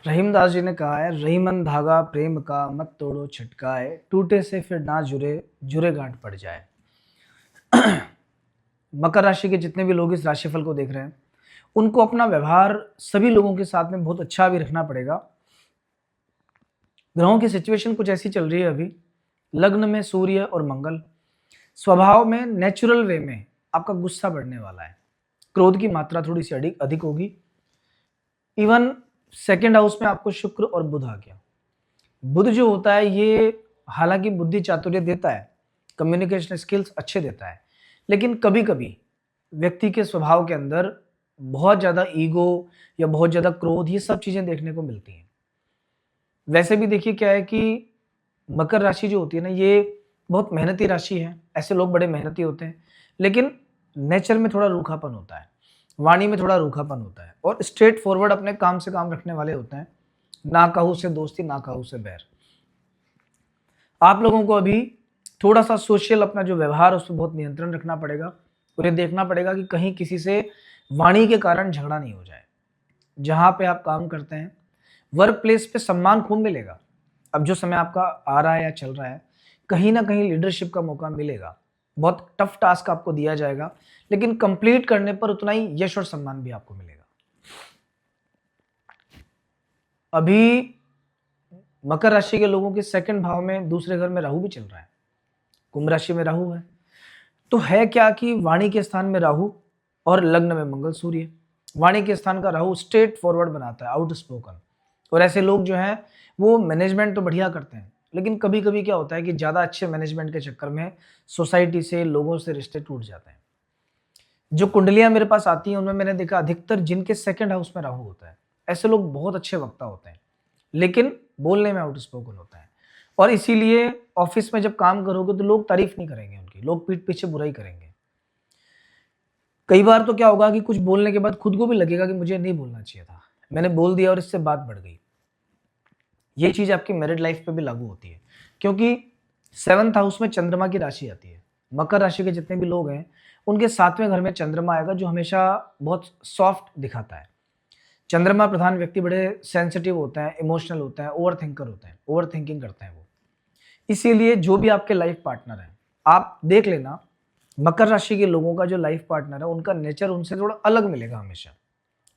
रहीमदास जी ने कहा है, रहीमन धागा प्रेम का मत तोड़ो छटकाए, टूटे से फिर ना जुड़े, जुड़े गांठ पड़ जाए। मकर राशि के जितने भी लोग इस राशिफल को देख रहे हैं, उनको अपना व्यवहार सभी लोगों के साथ में बहुत अच्छा भी रखना पड़ेगा। ग्रहों की सिचुएशन कुछ ऐसी चल रही है अभी। लग्न में सूर्य और मंगल, स्वभाव में नेचुरल वे में आपका गुस्सा बढ़ने वाला है, क्रोध की मात्रा थोड़ी सी अधिक होगी। इवन सेकेंड हाउस में आपको शुक्र और बुध आ गया। बुध जो होता है ये हालांकि बुद्धि चातुर्य देता है, कम्युनिकेशन स्किल्स अच्छे देता है, लेकिन कभी कभी व्यक्ति के स्वभाव के अंदर बहुत ज़्यादा ईगो या बहुत ज़्यादा क्रोध, ये सब चीज़ें देखने को मिलती हैं। वैसे भी देखिए क्या है कि मकर राशि जो होती है ना, ये बहुत मेहनती राशि है, ऐसे लोग बड़े मेहनती होते हैं, लेकिन नेचर में थोड़ा रूखापन होता है, वाणी में थोड़ा रूखापन होता है, और स्ट्रेट फॉरवर्ड अपने काम से काम रखने वाले होते हैं। ना कहूँ से दोस्ती, ना कहूँ से बैर। आप लोगों को अभी थोड़ा सा सोशल अपना जो व्यवहार है उस पर बहुत नियंत्रण रखना पड़ेगा, और ये देखना पड़ेगा कि कहीं किसी से वाणी के कारण झगड़ा नहीं हो जाए। जहाँ पे आप काम करते हैं, वर्क प्लेस पे सम्मान खूब मिलेगा। अब जो समय आपका आ रहा है या चल रहा है, कहीं ना कहीं लीडरशिप का मौका मिलेगा। बहुत टफ टास्क आपको दिया जाएगा, लेकिन कंप्लीट करने पर उतना ही यश और सम्मान भी आपको मिलेगा। अभी मकर राशि के लोगों के सेकंड भाव में दूसरे घर में राहु भी चल रहा है, कुंभ राशि में राहु है। तो है क्या कि वाणी के स्थान में राहु और लग्न में मंगल सूर्य। वाणी के स्थान का राहु स्ट्रेट फॉरवर्ड बनाता है, आउट स्पोकन, और ऐसे लोग जो हैं वो मैनेजमेंट तो बढ़िया करते हैं, लेकिन कभी कभी क्या होता है कि ज़्यादा अच्छे मैनेजमेंट के चक्कर में सोसाइटी से, लोगों से रिश्ते टूट जाते हैं। जो कुंडलियां मेरे पास आती हैं उनमें मैंने देखा अधिकतर जिनके सेकंड हाउस में राहु होता है, ऐसे लोग बहुत अच्छे वक्ता होते हैं, लेकिन बोलने में आउट स्पोकन होता है। और इसीलिए ऑफिस में जब काम करोगे तो लोग तारीफ नहीं करेंगे उनकी, लोग पीठ पीछे बुराई करेंगे। कई बार तो क्या होगा कि कुछ बोलने के बाद खुद को भी लगेगा कि मुझे नहीं बोलना चाहिए था, मैंने बोल दिया और इससे बात बढ़ गई। ये चीज आपकी मैरिड लाइफ पे भी लागू होती है, क्योंकि सेवंथ हाउस में चंद्रमा की राशि आती है। मकर राशि के जितने भी लोग हैं उनके सातवें घर में चंद्रमा आएगा, जो हमेशा बहुत सॉफ्ट दिखाता है। चंद्रमा प्रधान व्यक्ति बड़े सेंसिटिव होते हैं, इमोशनल होते हैं, ओवर थिंकर होते हैं, ओवर थिंकिंग करते हैं वो। इसीलिए जो भी आपके लाइफ पार्टनर है, आप देख लेना मकर राशि के लोगों का जो लाइफ पार्टनर है उनका नेचर उनसे थोड़ा अलग मिलेगा हमेशा।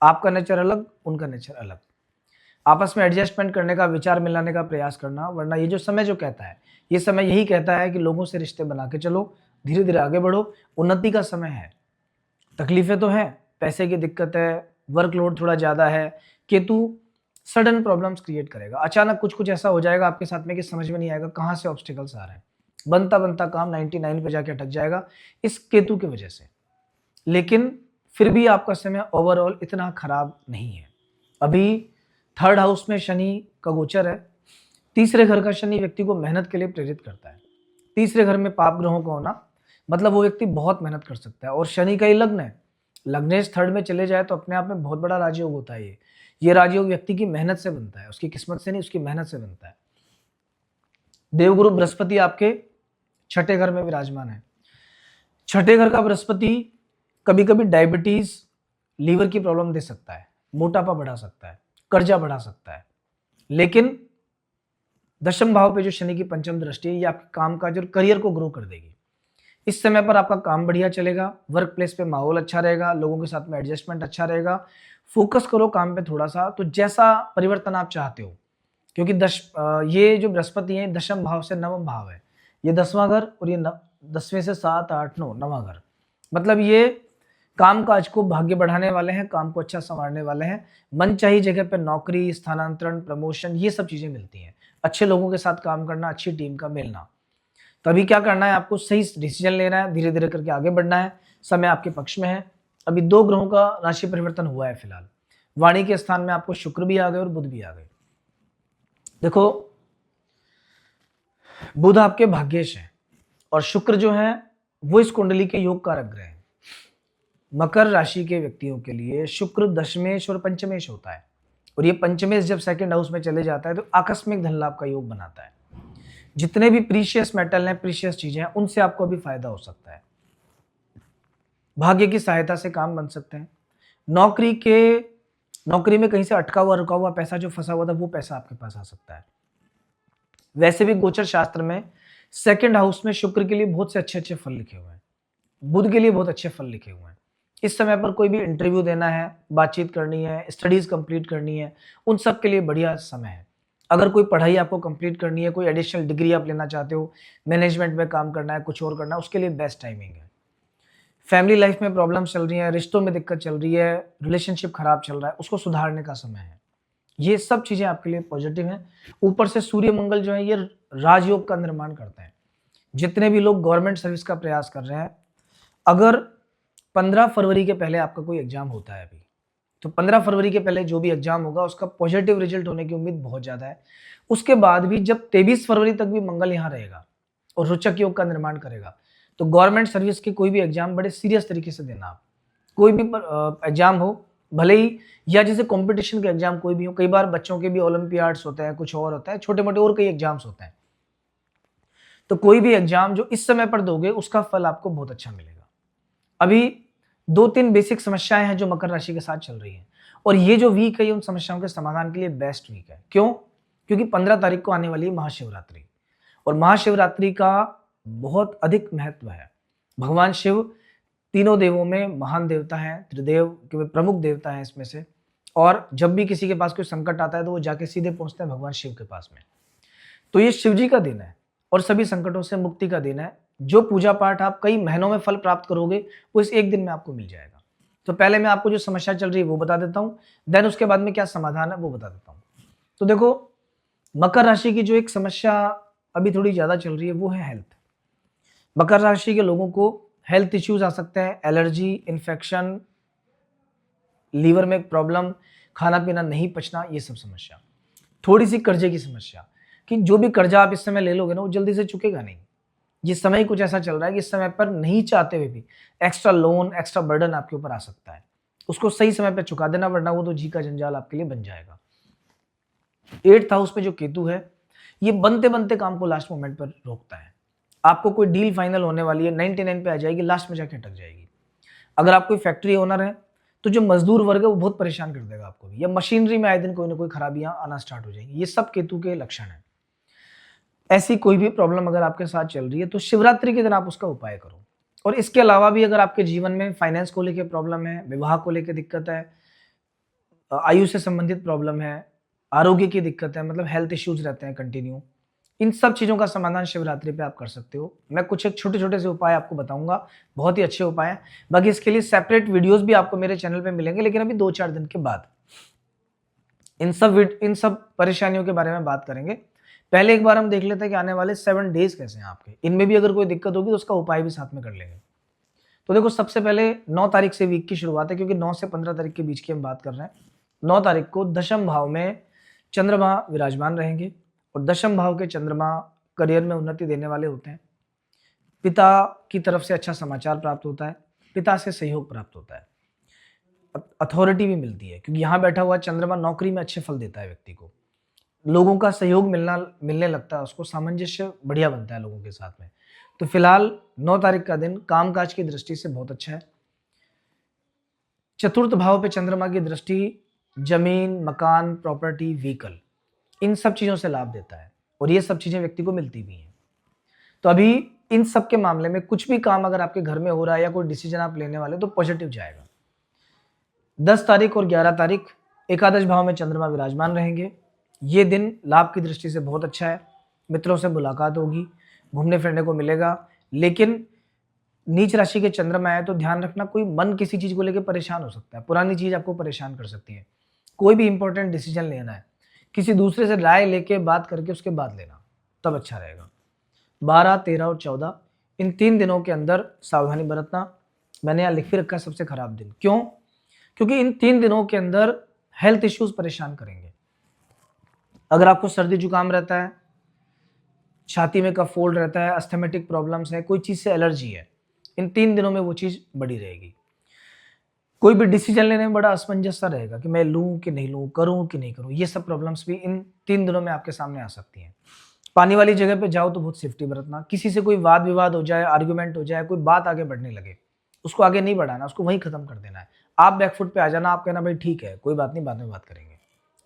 आपका नेचर अलग, उनका नेचर अलग। आपस में एडजस्टमेंट करने का, विचार मिलाने का प्रयास करना, वरना ये जो समय जो कहता है, ये समय यही कहता है कि लोगों से रिश्ते बना के चलो, धीरे धीरे आगे बढ़ो, उन्नति का समय है। तकलीफें तो हैं, पैसे की दिक्कत है, वर्कलोड थोड़ा ज़्यादा है, केतु सडन प्रॉब्लम्स क्रिएट करेगा। अचानक कुछ कुछ ऐसा हो जाएगा आपके साथ में कि समझ में नहीं आएगा कहाँ से ऑब्स्टिकल्स आ रहे हैं। बनता बनता काम 99 पे जाके अटक जाएगा इस केतु की वजह से। लेकिन फिर भी आपका समय ओवरऑल इतना खराब नहीं है। अभी थर्ड हाउस में शनि का गोचर है। तीसरे घर का शनि व्यक्ति को मेहनत के लिए प्रेरित करता है। तीसरे घर में पाप ग्रहों का होना मतलब वो व्यक्ति बहुत मेहनत कर सकता है, और शनि का ही लग्न है, लग्नेश थर्ड में चले जाए तो अपने आप में बहुत बड़ा राजयोग होता है। ये राजयोग व्यक्ति की मेहनत से बनता है, उसकी किस्मत से नहीं, उसकी मेहनत से बनता है। देवगुरु बृहस्पति आपके छठे घर में विराजमान है। छठे घर का बृहस्पति कभी कभी डायबिटीज, लीवर की प्रॉब्लम दे सकता है, मोटापा बढ़ा सकता है, कर्जा बढ़ा सकता है। लेकिन दशम भाव पे जो शनि की पंचम दृष्टि है, ये आपके काम काज और करियर को ग्रो कर देगी। इस समय पर आपका काम बढ़िया चलेगा, वर्क प्लेस पे माहौल अच्छा रहेगा, लोगों के साथ में एडजस्टमेंट अच्छा रहेगा। फोकस करो काम पे थोड़ा सा, तो जैसा परिवर्तन आप चाहते हो, क्योंकि ये जो बृहस्पति है दशम भाव से नवम भाव है, ये 10वां घर, और ये 10वें से 7, 8, 9 नवां घर। मतलब ये काम काज को भाग्य बढ़ाने वाले हैं, काम को अच्छा संवारने वाले हैं। मन चाहिए जगह पे नौकरी, स्थानांतरण, प्रमोशन, ये सब चीजें मिलती हैं। अच्छे लोगों के साथ काम करना, अच्छी टीम का मिलना। तो अभी क्या करना है, आपको सही डिसीजन लेना है, धीरे धीरे करके आगे बढ़ना है। समय आपके पक्ष में है। अभी 2 ग्रहों का राशि परिवर्तन हुआ है फिलहाल। वाणी के स्थान में आपको शुक्र भी आ गए और बुध भी आ गए। देखो, बुध आपके भाग्येश है और शुक्र जो है वो इस कुंडली के योग कारक ग्रह है। मकर राशि के व्यक्तियों के लिए शुक्र दशमेश और पंचमेश होता है, और ये पंचमेश जब सेकंड हाउस में चले जाता है तो आकस्मिक धन लाभ का योग बनाता है। जितने भी प्रीशियस मेटल हैं, प्रीशियस चीजें हैं, उनसे आपको अभी फायदा हो सकता है। भाग्य की सहायता से काम बन सकते हैं। नौकरी के नौकरी में कहीं से अटका हुआ रुका हुआ पैसा जो फंसा हुआ था वो पैसा आपके पास आ सकता है। वैसे भी गोचर शास्त्र में सेकंड हाउस में शुक्र के लिए बहुत से अच्छे अच्छे फल लिखे हुए हैं, बुध के लिए बहुत अच्छे फल लिखे हुए हैं। इस समय पर कोई भी इंटरव्यू देना है, बातचीत करनी है, स्टडीज कंप्लीट करनी है, उन सब के लिए बढ़िया समय है। अगर कोई पढ़ाई आपको कंप्लीट करनी है, कोई एडिशनल डिग्री आप लेना चाहते हो, मैनेजमेंट में काम करना है, कुछ और करना है, उसके लिए बेस्ट टाइमिंग है। फैमिली लाइफ में प्रॉब्लम चल रही है, रिश्तों में दिक्कत चल रही है, रिलेशनशिप खराब चल रहा है, उसको सुधारने का समय है। ये सब चीजें आपके लिए पॉजिटिव हैं। ऊपर से सूर्य मंगल जो है ये राजयोग का निर्माण करते हैं। जितने भी लोग गवर्नमेंट सर्विस का प्रयास कर रहे हैं, अगर 15 फरवरी के पहले आपका कोई एग्जाम होता है अभी, तो 15 फरवरी के पहले जो भी एग्जाम होगा उसका पॉजिटिव रिजल्ट होने की उम्मीद बहुत ज्यादा है। उसके बाद भी जब 23 फरवरी तक भी मंगल यहाँ रहेगा और रोचक योग का निर्माण करेगा, तो गवर्नमेंट सर्विस की कोई भी एग्जाम बड़े सीरियस तरीके से देना। आप कोई भी एग्जाम हो, भले ही या जैसे कंपटीशन के एग्जाम कोई भी हो, कई बार बच्चों के भी ओलंपियाड्स होते हैं, कुछ और होता है, छोटे मोटे और कई एग्जाम्स होते हैं, तो कोई भी एग्जाम जो इस समय पर दोगे उसका फल आपको बहुत अच्छा मिलेगा। अभी 2-3 बेसिक समस्याएं हैं जो मकर राशि के साथ चल रही हैं, और ये जो वीक है ये उन समस्याओं के समाधान के लिए बेस्ट वीक है। क्यों? क्योंकि 15 तारीख को आने वाली है महाशिवरात्रि, और महाशिवरात्रि का बहुत अधिक महत्व है। भगवान शिव तीनों देवों में महान देवता है, त्रिदेव के वे प्रमुख देवता है इसमें से, और जब भी किसी के पास कोई संकट आता है तो वो जाके सीधे पहुंचते हैं भगवान शिव के पास में। तो ये शिव जी का दिन है और सभी संकटों से मुक्ति का दिन है। जो पूजा पाठ आप कई महीनों में फल प्राप्त करोगे वो इस एक दिन में आपको मिल जाएगा। तो पहले मैं आपको जो समस्या चल रही है वो बता देता हूँ, देन उसके बाद में क्या समाधान है वो बता देता हूँ। तो देखो, मकर राशि की जो एक समस्या अभी थोड़ी ज्यादा चल रही है वो है हेल्थ। मकर राशि के लोगों को हेल्थ इश्यूज आ सकते हैं, एलर्जी, इन्फेक्शन, लीवर में प्रॉब्लम, खाना पीना नहीं पचना, ये सब समस्या। थोड़ी सी कर्जे की समस्या, कि जो भी कर्जा आप इस समय ले लोगे ना वो जल्दी से चुकेगा नहीं। ये समय कुछ ऐसा चल रहा है कि इस समय पर नहीं चाहते हुए भी एक्स्ट्रा लोन, एक्स्ट्रा बर्डन आपके ऊपर आ सकता है। उसको सही समय पर चुका देना, वरना वो तो जी का जंजाल आपके लिए बन जाएगा। 8th हाउस में जो केतु है ये बनते बनते काम को लास्ट मोमेंट पर रोकता है। आपको कोई डील फाइनल होने वाली है, 99 पे आ जाएगी, लास्ट में जाके अटक जाएगी। अगर आप कोई फैक्ट्री ओनर है तो जो मजदूर वर्ग है वो बहुत परेशान कर देगा आपको भी, या मशीनरी में आए दिन कोई ना कोई खराबियां आना स्टार्ट हो जाएंगी। ये सब केतु के लक्षण है। ऐसी कोई भी प्रॉब्लम अगर आपके साथ चल रही है तो शिवरात्रि के दिन आप उसका उपाय करो। और इसके अलावा भी अगर आपके जीवन में फाइनेंस को लेकर प्रॉब्लम है, विवाह को लेकर दिक्कत है, आयु से संबंधित प्रॉब्लम है, आरोग्य की दिक्कत है, मतलब हेल्थ इश्यूज रहते हैं कंटिन्यू, इन सब चीज़ों का समाधान शिवरात्रि पे आप कर सकते हो। मैं कुछ एक छोटे छोटे से उपाय आपको बताऊंगा, बहुत ही अच्छे उपाय हैं। बाकी इसके लिए सेपरेट वीडियोस भी आपको मेरे चैनल पे मिलेंगे, लेकिन अभी 2-4 दिन के बाद इन सब परेशानियों के बारे में बात करेंगे। पहले एक बार हम देख लेते हैं कि आने वाले 7 डेज कैसे हैं आपके, इनमें भी अगर कोई दिक्कत होगी तो उसका उपाय भी साथ में कर लेंगे। तो देखो, सबसे पहले 9 तारीख से वीक की शुरुआत है, क्योंकि 9 से 15 तारीख के बीच की हम बात कर रहे हैं। 9 तारीख को दशम भाव में चंद्रमा विराजमान रहेंगे, और दशम भाव के चंद्रमा करियर में उन्नति देने वाले होते हैं। पिता की तरफ से अच्छा समाचार प्राप्त होता है, पिता से सहयोग प्राप्त होता है, अथॉरिटी भी मिलती है, क्योंकि यहाँ बैठा हुआ चंद्रमा नौकरी में अच्छे फल देता है व्यक्ति को। लोगों का सहयोग मिलने लगता है, उसको सामंजस्य बढ़िया बनता है लोगों के साथ में। तो फिलहाल 9 तारीख का दिन कामकाज की दृष्टि से बहुत अच्छा है। चतुर्थ भाव पे चंद्रमा की दृष्टि जमीन, मकान, प्रॉपर्टी, व्हीकल, इन सब चीजों से लाभ देता है, और ये सब चीजें व्यक्ति को मिलती भी हैं। तो अभी इन सब के मामले में कुछ भी काम अगर आपके घर में हो रहा है या कोई डिसीजन आप लेने वाले तो पॉजिटिव जाएगा। 10 तारीख और 11 तारीख एकादश भाव में चंद्रमा विराजमान रहेंगे। ये दिन लाभ की दृष्टि से बहुत अच्छा है। मित्रों से मुलाकात होगी, घूमने फिरने को मिलेगा, लेकिन नीच राशि के चंद्रमा है तो ध्यान रखना, कोई मन किसी चीज को लेकर परेशान हो सकता है, पुरानी चीज आपको परेशान कर सकती है। कोई भी इंपॉर्टेंट डिसीजन लेना है, किसी दूसरे से राय लेके बात करके उसके बाद लेना, तब अच्छा रहेगा। 12, 13 और 14 इन 3 दिनों के अंदर सावधानी बरतना। मैंने यहाँ लिख भी रखा है सबसे खराब दिन। क्यों? क्योंकि इन 3 दिनों के अंदर हेल्थ इश्यूज परेशान करेंगे। अगर आपको सर्दी जुकाम रहता है, छाती में कफ फोल्ड रहता है, अस्थमेटिक प्रॉब्लम्स है, कोई चीज से एलर्जी है, इन 3 दिनों में वो चीज बड़ी रहेगी। कोई भी डिसीजन लेने में बड़ा असमंजस सा रहेगा कि मैं लूं कि नहीं लूं, करूं कि नहीं करूं। ये सब प्रॉब्लम्स भी इन 3 दिनों में आपके सामने आ सकती हैं। पानी वाली जगह पे जाओ तो बहुत सेफ्टी बरतना। किसी से कोई वाद विवाद हो जाए, आर्ग्यूमेंट हो जाए, कोई बात आगे बढ़ने लगे, उसको आगे नहीं बढ़ाना, उसको वहीं खत्म कर देना है। आप बैकफुट पे आ जाना, आप कहना भाई ठीक है कोई बात नहीं बाद में बात करेंगे,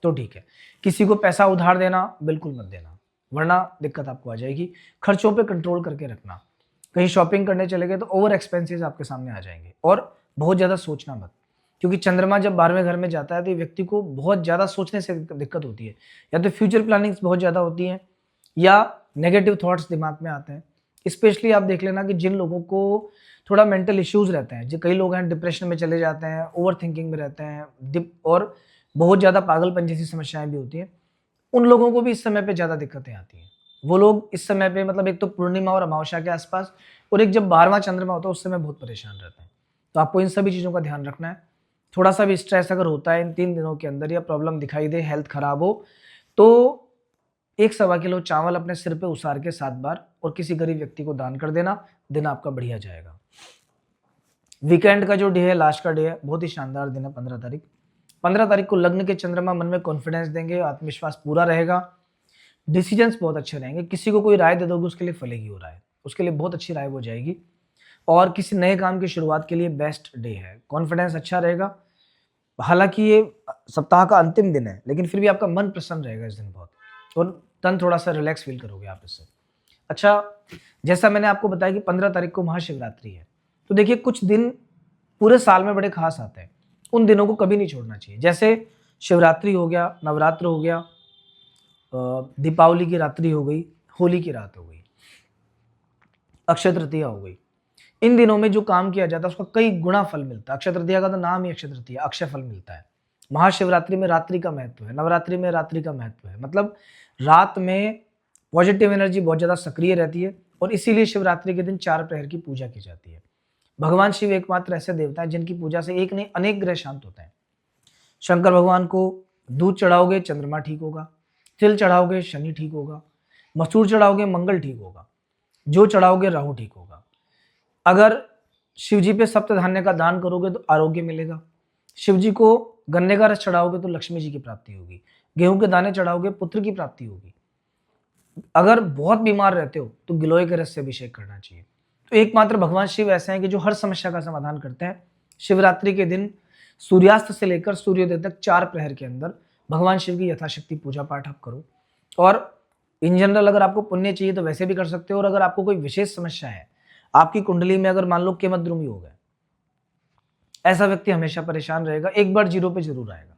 तो ठीक है। किसी को पैसा उधार देना बिल्कुल मत देना, वरना दिक्कत आपको आ जाएगी। खर्चों पे कंट्रोल करके रखना। कहीं शॉपिंग करने चले गए तो ओवर एक्सपेंसेस आपके सामने आ जाएंगे, और बहुत ज़्यादा सोचना मत, क्योंकि चंद्रमा जब 12वें घर में जाता है तो ये व्यक्ति को बहुत ज़्यादा सोचने से दिक्कत होती है, या तो फ्यूचर प्लानिंग्स बहुत ज़्यादा होती हैं या नेगेटिव थॉट्स दिमाग में आते हैं। स्पेशली आप देख लेना कि जिन लोगों को थोड़ा मेंटल इश्यूज रहते हैं, जो कई लोग हैं डिप्रेशन में चले जाते हैं, ओवर थिंकिंग में रहते हैं, और बहुत ज़्यादा पागलपन जैसी समस्याएं भी होती हैं, उन लोगों को भी इस समय पे ज़्यादा दिक्कतें आती हैं। वो लोग इस समय पे मतलब एक तो पूर्णिमा और अमावस्या के आसपास, और एक जब 12वां चंद्रमा होता है उस समय बहुत परेशान रहते हैं। तो आपको इन सभी चीज़ों का ध्यान रखना है। थोड़ा सा भी स्ट्रेस अगर होता है इन 3 दिनों के अंदर, या प्रॉब्लम दिखाई दे, हेल्थ खराब हो, तो 1 सवा किलो चावल अपने सिर पे उसार के 7 बार और किसी गरीब व्यक्ति को दान कर देना, दिन आपका बढ़िया जाएगा। वीकेंड का जो डे है, लास्ट का डे है, बहुत ही शानदार दिन है 15 तारीख। 15 तारीख को लग्न के चंद्रमा मन में कॉन्फिडेंस देंगे, आत्मविश्वास पूरा रहेगा, डिसीजंस बहुत अच्छे रहेंगे। किसी को कोई राय दे दोगे उसके लिए फलेगी वो राय, उसके लिए बहुत अच्छी राय हो जाएगी। और किसी नए काम की शुरुआत के लिए बेस्ट डे है, कॉन्फिडेंस अच्छा रहेगा। हालांकि ये सप्ताह का अंतिम दिन है, लेकिन फिर भी आपका मन प्रसन्न रहेगा इस दिन बहुत, और तन थोड़ा सा रिलैक्स फील करोगे आप इससे। अच्छा, जैसा मैंने आपको बताया कि 15 तारीख को महाशिवरात्रि है, तो देखिए कुछ दिन पूरे साल में बड़े खास आते हैं, उन दिनों को कभी नहीं छोड़ना चाहिए। जैसे शिवरात्रि हो गया, नवरात्र हो गया, दीपावली की रात्रि हो गई, होली की रात हो गई, अक्षय तृतीया हो गई। इन दिनों में जो काम किया जाता है उसका कई गुना फल मिलता है। अक्षय तृतीया का तो नाम ही अक्षय तृतीया, अक्षय फल मिलता है। महाशिवरात्रि में रात्रि का महत्व है, नवरात्रि में रात्रि का महत्व है, मतलब रात में पॉजिटिव एनर्जी बहुत ज़्यादा सक्रिय रहती है, और इसीलिए शिवरात्रि के दिन 4 प्रहर की पूजा की जाती है। भगवान शिव एकमात्र ऐसे देवता हैं जिनकी पूजा से एक नहीं अनेक ग्रह शांत होते हैं। शंकर भगवान को दूध चढ़ाओगे चंद्रमा ठीक होगा, तिल चढ़ाओगे शनि ठीक होगा, मसूर चढ़ाओगे मंगल ठीक होगा, जो चढ़ाओगे राहु ठीक होगा। अगर शिव जी पे सप्त धान्य का दान करोगे तो आरोग्य मिलेगा। शिव जी को गन्ने का रस चढ़ाओगे तो लक्ष्मी जी की प्राप्ति होगी। गेहूं के दाने चढ़ाओगे पुत्र की प्राप्ति होगी। अगर बहुत बीमार रहते हो तो गिलोय के रस से अभिषेक करना चाहिए। तो एकमात्र भगवान शिव ऐसे हैं कि जो हर समस्या का समाधान करते हैं। शिवरात्रि के दिन सूर्यास्त से लेकर सूर्योदय तक 4 प्रहर के अंदर भगवान शिव की यथाशक्ति पूजा पाठ आप करो। और इन जनरल अगर आपको पुण्य चाहिए तो वैसे भी कर सकते हो, और अगर आपको कोई विशेष समस्या है, आपकी कुंडली में अगर मान लो केमद्रुमी हो गए, ऐसा व्यक्ति हमेशा परेशान रहेगा, एक बार जीरो पे जरूर आएगा।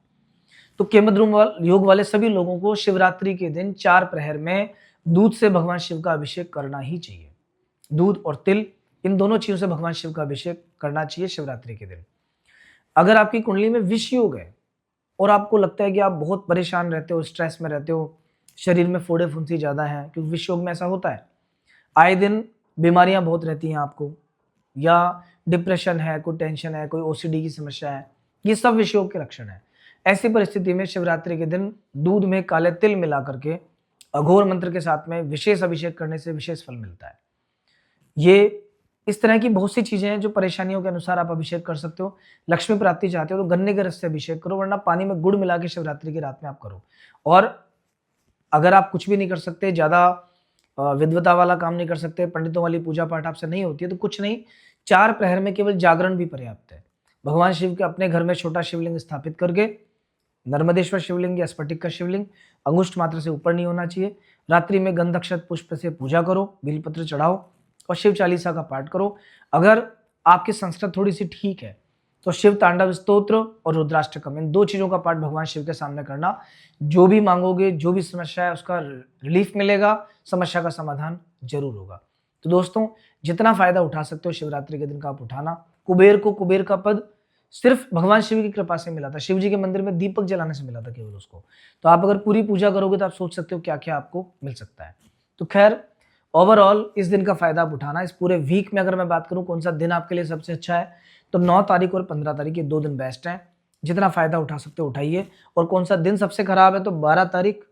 तो केमद्रुम योग वाले सभी लोगों को शिवरात्रि के दिन 4 प्रहर में दूध से भगवान शिव का अभिषेक करना ही चाहिए। दूध और तिल, इन दोनों चीजों से भगवान शिव का अभिषेक करना चाहिए शिवरात्रि के दिन। अगर आपकी कुंडली में विष योग है और आपको लगता है कि आप बहुत परेशान रहते हो, स्ट्रेस में रहते हो, शरीर में फोड़े फुंसी ज्यादा है, क्योंकि विष योग में ऐसा होता है, आए दिन बीमारियां बहुत रहती हैं आपको, या डिप्रेशन है, कोई टेंशन है, कोई ओसीडी की समस्या है, ये सब विष योग के लक्षण है। ऐसी परिस्थिति में शिवरात्रि के दिन दूध में काले तिल मिला करके अघोर मंत्र के साथ में विशेष अभिषेक करने से विशेष फल मिलता है। ये इस तरह की बहुत सी चीजें हैं जो परेशानियों के अनुसार आप अभिषेक कर सकते हो। लक्ष्मी प्राप्ति चाहते हो तो गन्ने के रस से अभिषेक करो, वरना पानी में गुड़ मिला के शिवरात्रि की रात में आप करो। और अगर आप कुछ भी नहीं कर सकते, ज्यादा विद्वता वाला काम नहीं कर सकते, पंडितों वाली पूजा पाठ आपसे नहीं होती है, तो कुछ नहीं, 4 प्रहर में केवल जागरण भी पर्याप्त है। भगवान शिव के अपने घर में छोटा शिवलिंग स्थापित करके, नर्मदेश्वर शिवलिंग या स्फटिक का शिवलिंग, अंगुष्ठ मात्र से ऊपर नहीं होना चाहिए, रात्रि में गंध अक्षत पुष्प से पूजा करो, बिलपत्र चढ़ाओ और शिव चालीसा का पाठ करो। अगर आपकी संस्कृत थोड़ी सी ठीक है तो शिव तांडव स्तोत्र और रुद्राष्टकम, इन 2 चीजों का पाठ भगवान शिव के सामने करना। जो भी मांगोगे, जो भी समस्या है, उसका रिलीफ मिलेगा, समस्या का समाधान जरूर होगा। तो दोस्तों, जितना फायदा उठा सकते हो शिवरात्रि के दिन का आप उठाना। कुबेर को कुबेर का पद सिर्फ भगवान शिव की कृपा से मिला था, शिव जी के मंदिर में दीपक जलाने से मिला था केवल उसको। तो आप अगर पूरी पूजा करोगे तो आप सोच सकते हो क्या क्या आपको मिल सकता है। तो खैर, ओवरऑल इस दिन का फायदा आप उठाना। इस पूरे वीक में अगर मैं बात करूं कौन सा दिन आपके लिए सबसे अच्छा है, तो 9 तारीख और 15 तारीख, ये 2 दिन बेस्ट हैं। जितना फायदा उठा सकते हो उठाइए। और कौन सा दिन सबसे खराब है, तो 12 तारीख,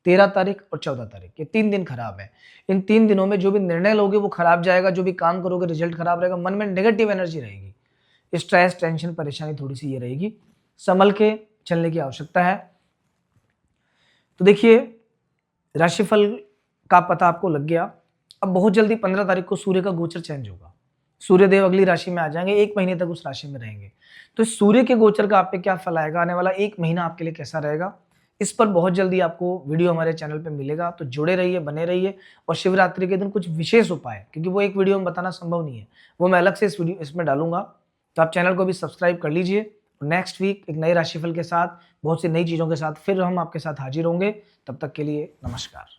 13 तारीख और 14 तारीख, ये 3 दिन खराब है। इन 3 दिनों में जो भी निर्णय लोगे वो खराब जाएगा, जो भी काम करोगे रिजल्ट खराब रहेगा, मन में नेगेटिव एनर्जी रहेगी, स्ट्रेस, टेंशन, परेशानी थोड़ी सी ये रहेगी। संभल के चलने की आवश्यकता है। तो देखिए, राशिफल का पता आपको लग गया। अब बहुत जल्दी 15 तारीख को सूर्य का गोचर चेंज होगा। सूर्यदेव अगली राशि में आ जाएंगे, 1 महीने तक उस राशि में रहेंगे। तो सूर्य के गोचर का आप पे क्या फल आएगा, आने वाला 1 महीना आपके लिए कैसा रहेगा, इस पर बहुत जल्दी आपको वीडियो हमारे चैनल पे मिलेगा। तो जुड़े रहिए, बने रहिए। और शिवरात्रि के दिन कुछ विशेष उपाय, क्योंकि वो एक वीडियो में बताना संभव नहीं है, वो मैं अलग से इसमें डालूंगा। तो आप चैनल को भी सब्सक्राइब कर लीजिए। नेक्स्ट वीक एक नए राशिफल के साथ, बहुत सी नई चीज़ों के साथ फिर हम आपके साथ हाजिर होंगे। तब तक के लिए नमस्कार।